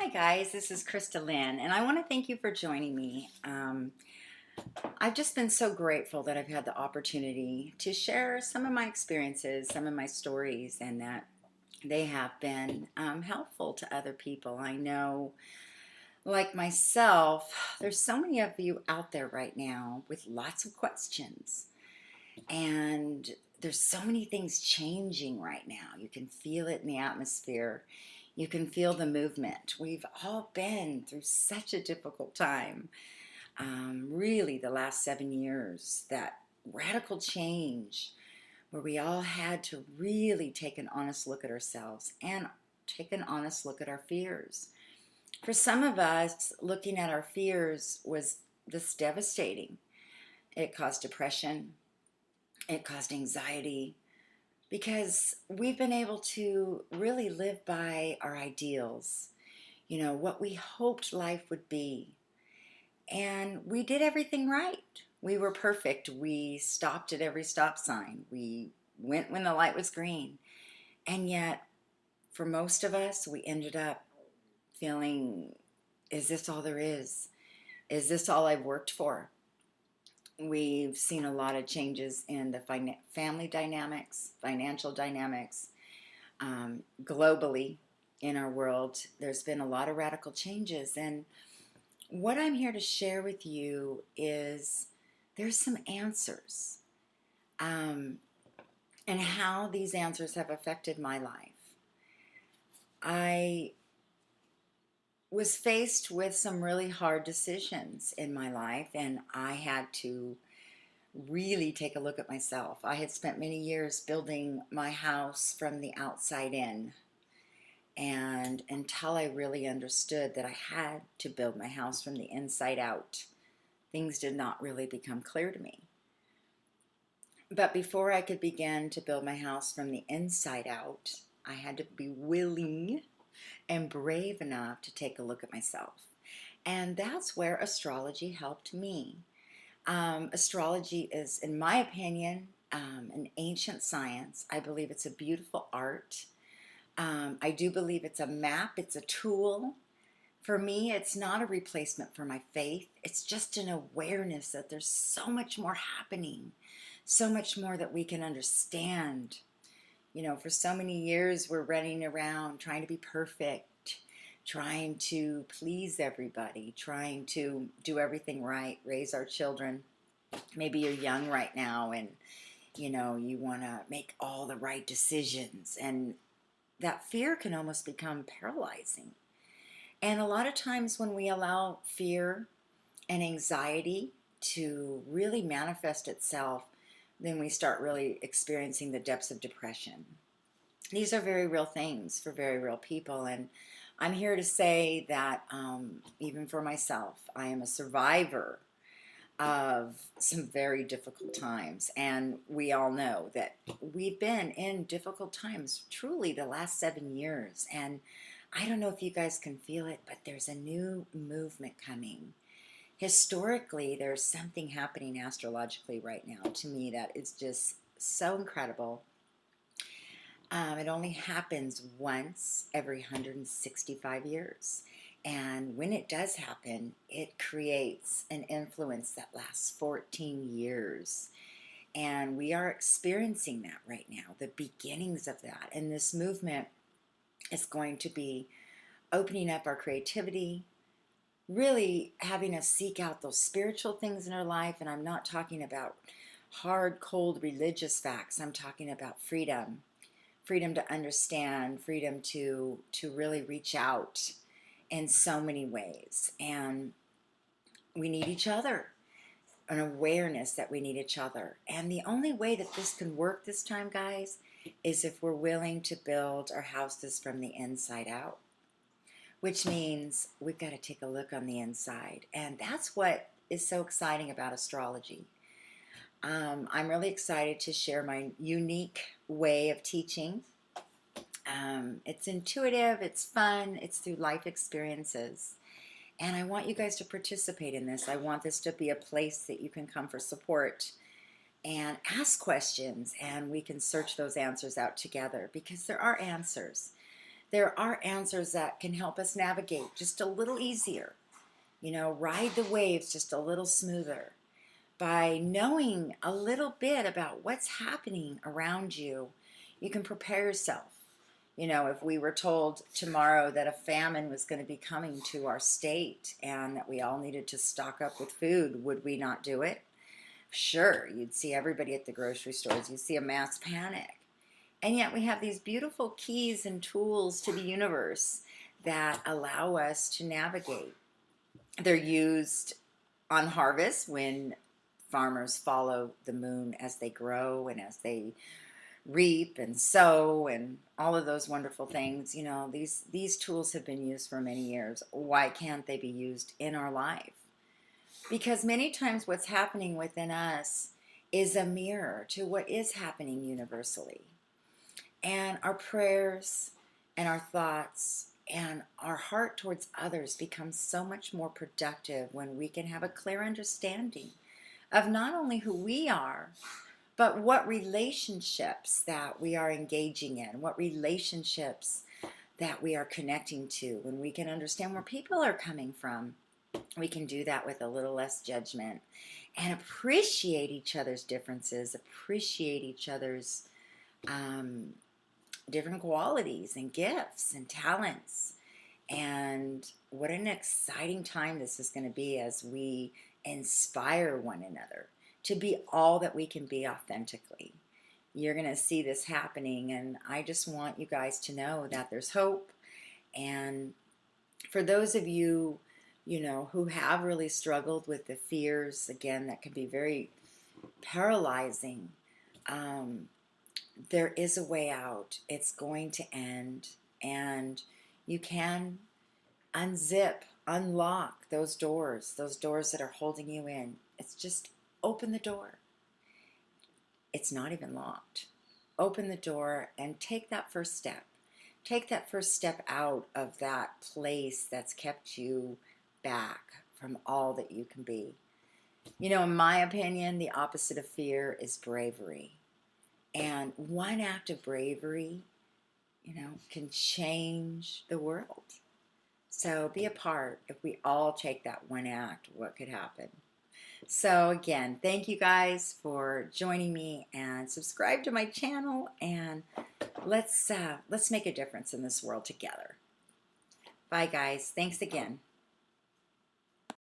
Hi guys, this is Chrystal Lynn, and I want to thank you for joining me. I've just been so grateful that I've had the opportunity to share some of my experiences, some of my stories, and that they have been helpful to other people. I know, like myself, there's so many of you out there right now with lots of questions, and there's so many things changing right now. You can feel it in the atmosphere. You can feel the movement. We've all been through such a difficult time. Really, the last 7 years, that radical change where we all had to really take an honest look at ourselves and take an honest look at our fears. For some of us, looking at our fears was this devastating. It caused depression, it caused anxiety, because we've been able to really live by our ideals, what we hoped life would be. And we did everything right. We were perfect. We stopped at every stop sign. We went when the light was green. And yet, for most of us, we ended up feeling, is this all there is? Is this all I've worked for? We've seen a lot of changes in the family dynamics, financial dynamics, globally in our world. There's been a lot of radical changes. And what I'm here to share with you is there's some answers, and how these answers have affected my life. I was faced with some really hard decisions in my life, and I had to really take a look at myself. I had spent many years building my house from the outside in, and until I really understood that I had to build my house from the inside out, things did not really become clear to me. But before I could begin to build my house from the inside out, I had to be willing and brave enough to take a look at myself. And that's where astrology helped me. Astrology is, in my opinion, an ancient science. I believe it's a beautiful art. I do believe it's a map, it's a tool. For me, it's not a replacement for my faith. It's just an awareness that there's so much more happening, so much more that we can understand. For so many years, we're running around trying to be perfect, trying to please everybody, trying to do everything right, raise our children. Maybe you're young right now and, you want to make all the right decisions. And that fear can almost become paralyzing. And a lot of times when we allow fear and anxiety to really manifest itself, then we start really experiencing the depths of depression. These are very real things for very real people. And I'm here to say that even for myself, I am a survivor of some very difficult times. And we all know that we've been in difficult times truly the last 7 years. And I don't know if you guys can feel it, but there's a new movement coming. Historically, there's something happening astrologically right now to me that is just so incredible. It only happens once every 165 years. And when it does happen, it creates an influence that lasts 14 years. And we are experiencing that right now, the beginnings of that. And this movement is going to be opening up our creativity, really having us seek out those spiritual things in our life. And I'm not talking about hard, cold religious facts. I'm talking about freedom. Freedom to understand, freedom to really reach out in so many ways. And we need each other, an awareness that we need each other. And the only way that this can work this time, guys, is if we're willing to build our houses from the inside out, which means we've got to take a look on the inside. And that's what is so exciting about astrology. I'm really excited to share my unique way of teaching. It's intuitive, it's fun, it's through life experiences. And I want you guys to participate in this. I want this to be a place that you can come for support and ask questions, and we can search those answers out together, because there are answers. there are answers that can help us navigate just a little easier. Ride the waves just a little smoother by knowing a little bit about what's happening around you. You can prepare yourself. If we were told tomorrow that a famine was going to be coming to our state and that we all needed to stock up with food, would we not do it? Sure, you'd see everybody at the grocery stores. You'd see a mass panic. And yet we have these beautiful keys and tools to the universe that allow us to navigate. They're used on harvest when farmers follow the moon as they grow and as they reap and sow and all of those wonderful things. These tools have been used for many years. Why can't they be used in our life? Because many times what's happening within us is a mirror to what is happening universally. And our prayers and our thoughts and our heart towards others becomes so much more productive when we can have a clear understanding of not only who we are, but what relationships that we are engaging in, what relationships that we are connecting to. When we can understand where people are coming from, we can do that with a little less judgment and appreciate each other's differences, appreciate each other's different qualities and gifts and talents. And what an exciting time this is going to be as we inspire one another to be all that we can be authentically. You're going to see this happening, and I just want you guys to know that there's hope. And for those of you, who have really struggled with the fears, again, that can be very paralyzing, there is a way out. It's going to end, and you can unzip, unlock those doors that are holding you in. It's just open the door. It's not even locked. Open the door and take that first step. Take that first step out of that place that's kept you back from all that you can be. In my opinion, the opposite of fear is bravery. And one act of bravery, can change the world. So be a part. If we all take that one act, what could happen? So again, thank you guys for joining me, and subscribe to my channel, and let's make a difference in this world together. Bye guys. Thanks again.